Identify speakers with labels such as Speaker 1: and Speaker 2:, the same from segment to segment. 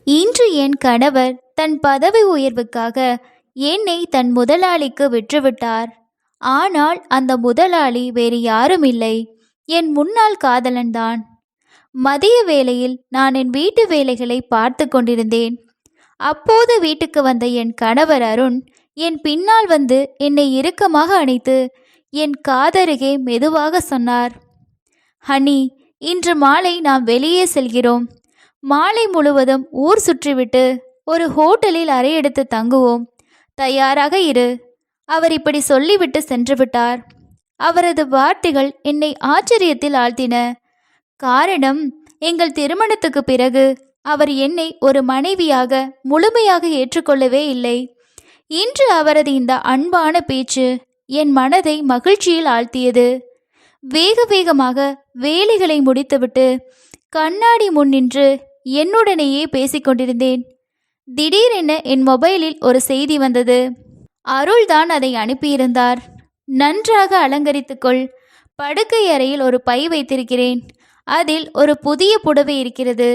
Speaker 1: இன்று என் கணவர் தன் பதவி உயர்வுக்காக என்னை தன் முதலாளிக்கு விற்றுவிட்டார். ஆனால் அந்த முதலாளி வேறு யாரும் இல்லை, என் முன்னாள் காதலன்தான். மதிய வேளையில் நான் என் வீட்டு வேலைகளை பார்த்து கொண்டிருந்தேன். அப்போது வீட்டுக்கு வந்த என் கணவர் அருண் என் பின்னால் வந்து என்னை இறுக்கமாக அணைத்து என் காதருகே மெதுவாக சொன்னார், ஹனி, இன்று மாலை நாம் வெளியே செல்கிறோம். மாலை முழுவதும் ஊர் சுற்றிவிட்டு ஒரு ஹோட்டலில் அறை எடுத்து தங்குவோம். தயாராக இரு. அவர் இப்படி சொல்லிவிட்டு சென்று விட்டார். அவரது வார்த்தைகள் என்னை ஆச்சரியத்தில் ஆழ்த்தின. காரணம், எங்கள் திருமணத்துக்கு பிறகு அவர் என்னை ஒரு மனைவியாக முழுமையாக ஏற்றுக்கொள்ளவே இல்லை. இன்று அவரது இந்த அன்பான பேச்சு என் மனதை மகிழ்ச்சியில் ஆழ்த்தியது. வேக வேகமாக வேலைகளை முடித்துவிட்டு கண்ணாடி முன் நின்று என்னுடனேயே பேசிக்கொண்டிருந்தேன். திடீரென என் மொபைலில் ஒரு செய்தி வந்தது. அருள்தான் அதை அனுப்பியிருந்தார். நன்றாக அலங்கரித்துக்கொள். படுக்கை அறையில் ஒரு பை வைத்திருக்கிறேன். அதில் ஒரு புதிய புடவை இருக்கிறது.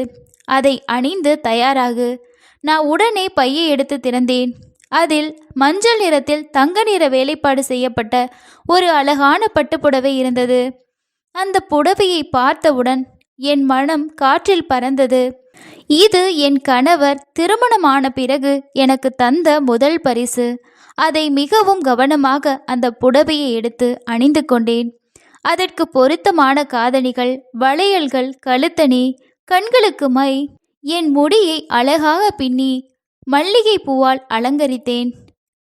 Speaker 1: அதை அணிந்து தயாராகு. நான் உடனே பையை எடுத்து திறந்தேன். அதில் மஞ்சள் நிறத்தில் தங்க நிற வேலைப்பாடு செய்யப்பட்ட ஒரு அழகான பட்டுப்புடவை இருந்தது. அந்த புடவையை பார்த்தவுடன் என் மனம் காற்றில் பறந்தது. இது என் கணவர் திருமணமான பிறகு எனக்கு தந்த முதல் பரிசு. அதை மிகவும் கவனமாக அந்த புடவையை எடுத்து அணிந்து கொண்டேன். அதற்கு பொருத்தமான காதணிகள், வளையல்கள், கழுத்தணி, கண்களுக்கு மை, என் முடியை அழகாக பின்னி மல்லிகை பூவால் அலங்கரித்தேன்.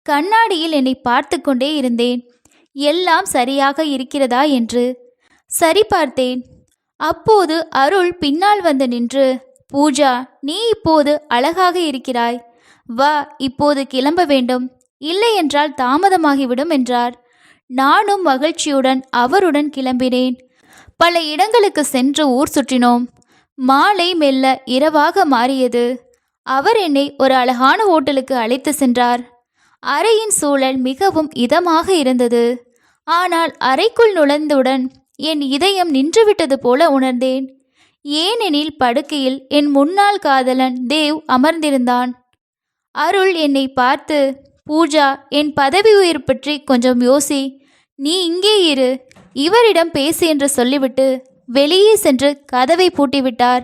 Speaker 1: கண்ணாடியில் என்னை பார்த்து கொண்டே இருந்தேன். எல்லாம் சரியாக இருக்கிறதா என்று சரிபார்த்தேன். அப்போது அருள் பின்னால் வந்து நின்று, பூஜா, நீ இப்போது அழகாக இருக்கிறாய். வா, இப்போது கிளம்ப வேண்டும். இல்லையென்றால் தாமதமாகிவிடும் என்றார். நானும் மகிழ்ச்சியுடன் அவருடன் கிளம்பினேன். பல இடங்களுக்கு சென்று ஊர் சுற்றினோம். மாலை மெல்ல இரவாக மாறியது. அவர் என்னை ஒரு அழகான ஹோட்டலுக்கு அழைத்து சென்றார். அறையின் சூழல் மிகவும் இதமாக இருந்தது. ஆனால் அறைக்குள் நுழைந்தவுடன் என் இதயம் நின்றுவிட்டது போல உணர்ந்தேன். ஏனெனில் படுக்கையில் என் முன்னாள் காதலன் தேவ் அமர்ந்திருந்தான். அருள் என்னை பார்த்து, பூஜா, என் பதவி உயர்வு பற்றி கொஞ்சம் யோசி. நீ இங்கே இரு, இவரிடம் பேசு என்று சொல்லிவிட்டு வெளியே சென்று கதவை பூட்டிவிட்டார்.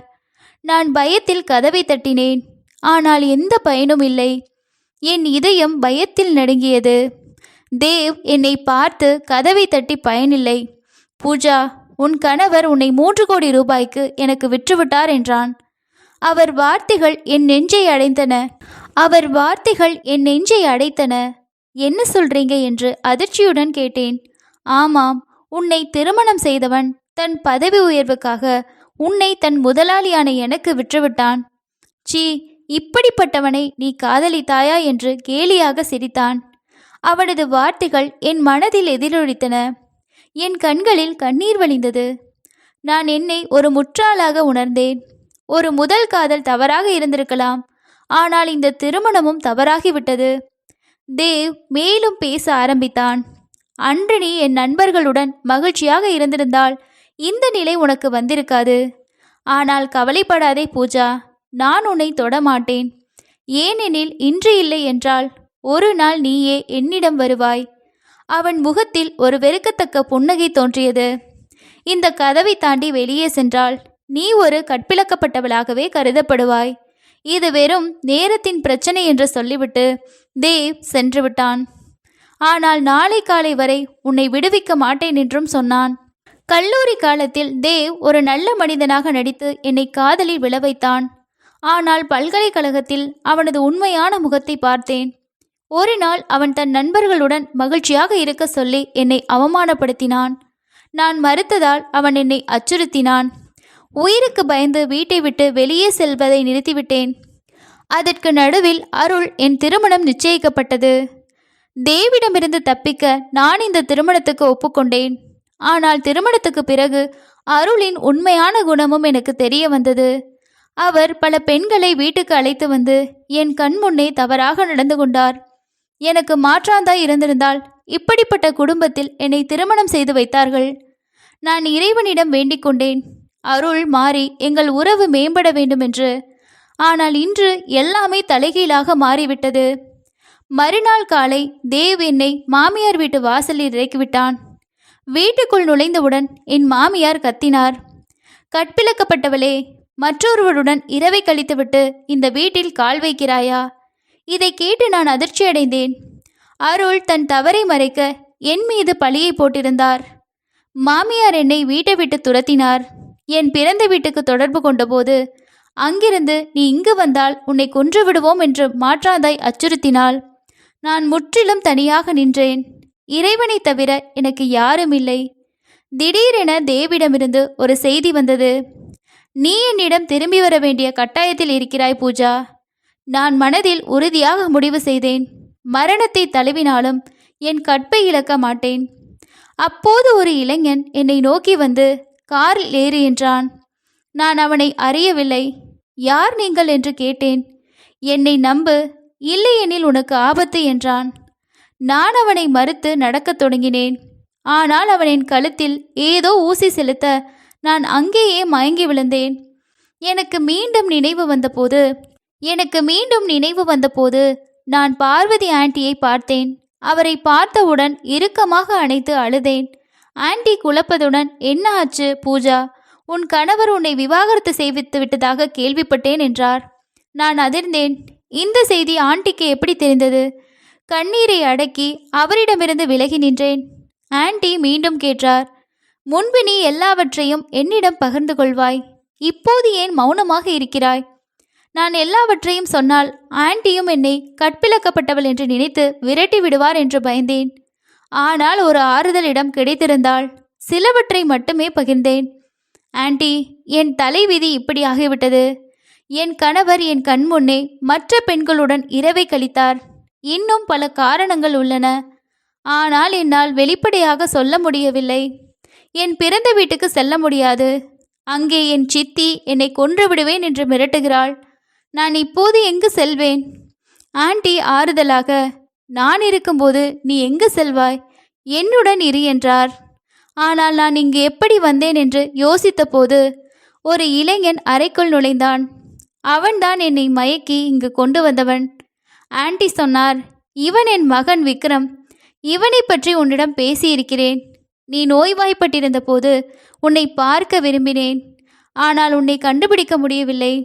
Speaker 1: நான் பயத்தில் கதவை தட்டினேன். ஆனால் எந்த பயனும் இல்லை. என் இதயம் பயத்தில் நடுங்கியது. தேவ் என்னை பார்த்து, கதவை தட்டி பயனில்லை. பூஜா, உன் கணவர் உன்னை 3 கோடி ரூபாய்க்கு எனக்கு விற்றுவிட்டார் என்றான். அவர் வார்த்தைகள் என் நெஞ்சை அடைத்தன. என்ன சொல்றீங்க என்று அதிர்ச்சியுடன் கேட்டேன். ஆமாம், உன்னை திருமணம் செய்தவன் தன் பதவி உயர்வுக்காக உன்னை தன் முதலாளியான எனக்கு விற்றுவிட்டான். சீ, இப்படிப்பட்டவனை நீ காதலித்தாயா என்று கேலியாக சிரித்தான். அவனது வார்த்தைகள் என் மனதில் எதிரொலித்தன. என் கண்களில் கண்ணீர் வழிந்தது. நான் என்னை ஒரு முற்றாளாக உணர்ந்தேன். ஒரு முதல் காதல் தவறாக இருந்திருக்கலாம், ஆனால் இந்த திருமணமும் தவறாகிவிட்டது. தேவ் மேலும் பேச ஆரம்பித்தான். அன்று நீ என் நண்பர்களுடன் மகிழ்ச்சியாக இருந்திருந்தால் இந்த நிலை உனக்கு வந்திருக்காது. ஆனால் கவலைப்படாதே பூஜா, நான் உன்னை தொடமாட்டேன். ஏனெனில் இன்று இல்லை என்றால் ஒரு நாள் நீயே என்னிடம் வருவாய். அவன் முகத்தில் ஒரு வெறுக்கத்தக்க புன்னகை தோன்றியது. இந்த கதவை தாண்டி வெளியே சென்றால் நீ ஒரு கற்பிழக்கப்பட்டவளாகவே கருதப்படுவாய். இது வெறும் நேரத்தின் பிரச்சனை என்று சொல்லிவிட்டு தேவ் சென்று விட்டான். ஆனால் நாளை காலை வரை உன்னை விடுவிக்க மாட்டேன் என்றும் சொன்னான். கல்லூரி காலத்தில் தேவ் ஒரு நல்ல மனிதனாக நடித்து என்னை காதலில் விழ வைத்தான். ஆனால் பல்கலைக்கழகத்தில் அவனது உண்மையான முகத்தை பார்த்தேன். ஒரு நாள் அவன் தன் நண்பர்களுடன் மகிழ்ச்சியாக இருக்க சொல்லி என்னை அவமானப்படுத்தினான். நான் மறுத்ததால் அவன் என்னை அச்சுறுத்தினான். உயிருக்கு பயந்து வீட்டை விட்டு வெளியே செல்வதை நிறுத்திவிட்டேன். அதற்கு நடுவில் அருள் என் திருமணம் நிச்சயிக்கப்பட்டது. தேவிடமிருந்து தப்பிக்க நான் இந்த திருமணத்துக்கு ஒப்புக்கொண்டேன். ஆனால் திருமணத்துக்கு பிறகு அருளின் உண்மையான குணமும் எனக்கு தெரிய வந்தது. அவர் பல பெண்களை வீட்டுக்கு அழைத்து வந்து என் கண் முன்னே தவறாக நடந்து கொண்டார். எனக்கு மாற்றாந்தாய் இருந்திருந்தால் இப்படிப்பட்ட குடும்பத்தில் என்னை திருமணம் செய்து வைத்தார்கள். நான் இறைவனிடம் வேண்டிக் கொண்டேன், அருள் மாறி எங்கள் உறவு மேம்பட வேண்டும் என்று. ஆனால் இன்று எல்லாமே தலைகீழாக மாறிவிட்டது. மறுநாள் காலை தேவ் என்னை மாமியார் வீட்டு வாசலில் இறக்கிவிட்டான். வீட்டுக்குள் நுழைந்தவுடன் என் மாமியார் கத்தினார். கற்பிழக்கப்பட்டவளே, மற்றொருவருடன் இரவை கழித்துவிட்டு இந்த வீட்டில் கால் வைக்கிறாயா? இதை கேட்டு நான் அதிர்ச்சியடைந்தேன். அருள் தன் தவறை மறைக்க என் மீது பழியை போட்டிருந்தார். மாமியார் என்னை வீட்டை விட்டு துரத்தினார். என் பிறந்த வீட்டுக்கு தொடர்பு கொண்டபோது அங்கிருந்து நீ இங்கு வந்தால் உன்னை கொன்று விடுவோம் என்று மாற்றாதாய் அச்சுறுத்தினாள். நான் முற்றிலும் தனியாக நின்றேன். இறைவனை தவிர எனக்கு யாரும் இல்லை. திடீரென தேவிடமிருந்து ஒரு செய்தி வந்தது. நீ என்னிடம் திரும்பி வர வேண்டிய கட்டாயத்தில் இருக்கிறாய் பூஜா. நான் மனதில் உறுதியாக முடிவு செய்தேன். மரணத்தை தழுவினாலும் என் கற்பை இழக்க மாட்டேன். அப்போது ஒரு இளைஞன் என்னை நோக்கி வந்து காரில் ஏறு என்றான். நான் அவனை அறியவில்லை. யார் நீங்கள் என்று கேட்டேன். என்னை நம்பு, இல்லையெனில் உனக்கு ஆபத்து என்றான். நான் அவனை மறுத்து நடக்கத் தொடங்கினேன். ஆனால் அவன் என் கழுத்தில் ஏதோ ஊசி செலுத்த நான் அங்கேயே மயங்கி விழுந்தேன். எனக்கு மீண்டும் நினைவு வந்தபோது நான் பார்வதி ஆண்டியை பார்த்தேன். அவரை பார்த்தவுடன் இறுக்கமாக அணைத்து அழுதேன். ஆண்டி குழப்பதுடன், என்ன ஆச்சு பூஜா? உன் கணவர் உன்னை விவாகரத்து செய்வித்து விட்டதாக கேள்விப்பட்டேன் என்றார். நான் அதிர்ந்தேன். இந்த செய்தி ஆண்டிக்கு எப்படி தெரிந்தது? கண்ணீரை அடக்கி அவரிடமிருந்து விலகி நின்றேன். ஆண்டி மீண்டும் கேட்டார், முன்பு நீ எல்லாவற்றையும் என்னிடம் பகிர்ந்து கொள்வாய், இப்போது ஏன் மௌனமாக இருக்கிறாய்? நான் எல்லாவற்றையும் சொன்னால் ஆண்டியும் என்னை கற்பிழக்கப்பட்டவள் என்று நினைத்து விரட்டி விடுவார் என்று பயந்தேன். ஆனால் ஒரு ஆறுதலிடம் கிடைத்திருந்தாள். சிலவற்றை மட்டுமே பகிர்ந்தேன். ஆண்டி, என் தலைவிதி இப்படி ஆகிவிட்டது. என் கணவர் என் கண்முன்னே மற்ற பெண்களுடன் இரவை கழித்தார். இன்னும் பல காரணங்கள் உள்ளன. ஆனால் என்னால் வெளிப்படையாக சொல்ல முடியவில்லை. என் பிறந்த வீட்டுக்கு செல்ல முடியாது. அங்கே என் சித்தி என்னை கொன்று விடுவேன் என்று மிரட்டுகிறாள். நான் இப்போது எங்கு செல்வேன்? ஆண்டி ஆறுதலாக, நான் இருக்கும்போது நீ எங்கு செல்வாய்? என்னுடன் இரு என்றார். ஆனால் நான் இங்கு எப்படி வந்தேன் என்று யோசித்த போது ஒரு இளைஞன் அறைக்குள் நுழைந்தான். அவன்தான் என்னை மயக்கி இங்கு கொண்டு வந்தவன். ஆண்டி சொன்னார், இவன் என் மகன் விக்ரம். இவனை பற்றி உன்னிடம் பேசியிருக்கிறேன். நீ நோய்வாய்ப்பட்டிருந்த போது உன்னை பார்க்க விரும்பினேன். ஆனால் உன்னை கண்டுபிடிக்க முடியவில்லை.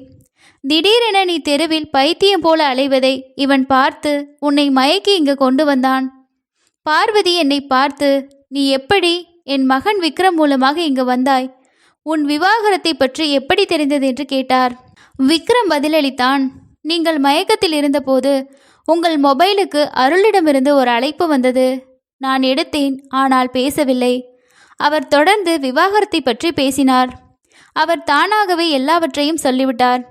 Speaker 1: திடீரென நீ தெருவில் பைத்தியம் போல அலைவதை இவன் பார்த்து உன்னை மயக்கி இங்கு கொண்டு வந்தான். பார்வதி என்னை பார்த்து, நீ எப்படி என் மகன் விக்ரம் மூலமாக இங்கு வந்தாய்? உன் விவாகரத்தை பற்றி எப்படி தெரிந்தது என்று கேட்டார். விக்ரம் பதிலளித்தான், நீங்கள் மயக்கத்தில் இருந்தபோது உங்கள் மொபைலுக்கு அருளிடமிருந்து ஒரு அழைப்பு வந்தது. நான் எடுத்தேன், ஆனால் பேசவில்லை. அவர் தொடர்ந்து விவாகரத்தை பற்றி பேசினார். அவர் தானாகவே எல்லாவற்றையும் சொல்லிவிட்டார்.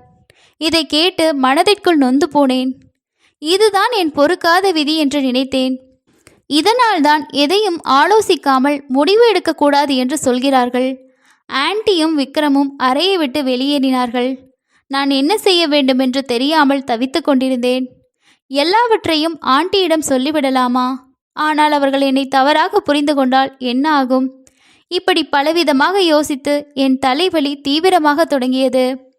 Speaker 1: இதை கேட்டு மனதிற்குள் நொந்து போனேன். இதுதான் என் பொறுக்காத விதி என்று நினைத்தேன். இதனால்தான் எதையும் ஆலோசிக்காமல் முடிவு எடுக்கக்கூடாது என்று சொல்கிறார்கள். ஆண்டியும் விக்ரமும் அறையை விட்டு வெளியேறினார்கள். நான் என்ன செய்ய வேண்டும் என்று தெரியாமல் தவித்து கொண்டிருந்தேன். எல்லாவற்றையும் ஆண்டியிடம் சொல்லிவிடலாமா? ஆனால் அவர்கள் என்னை தவறாக புரிந்து கொண்டால் என்ன ஆகும்? இப்படி பலவிதமாக யோசித்து என் தலைவலி தீவிரமாக தொடங்கியது.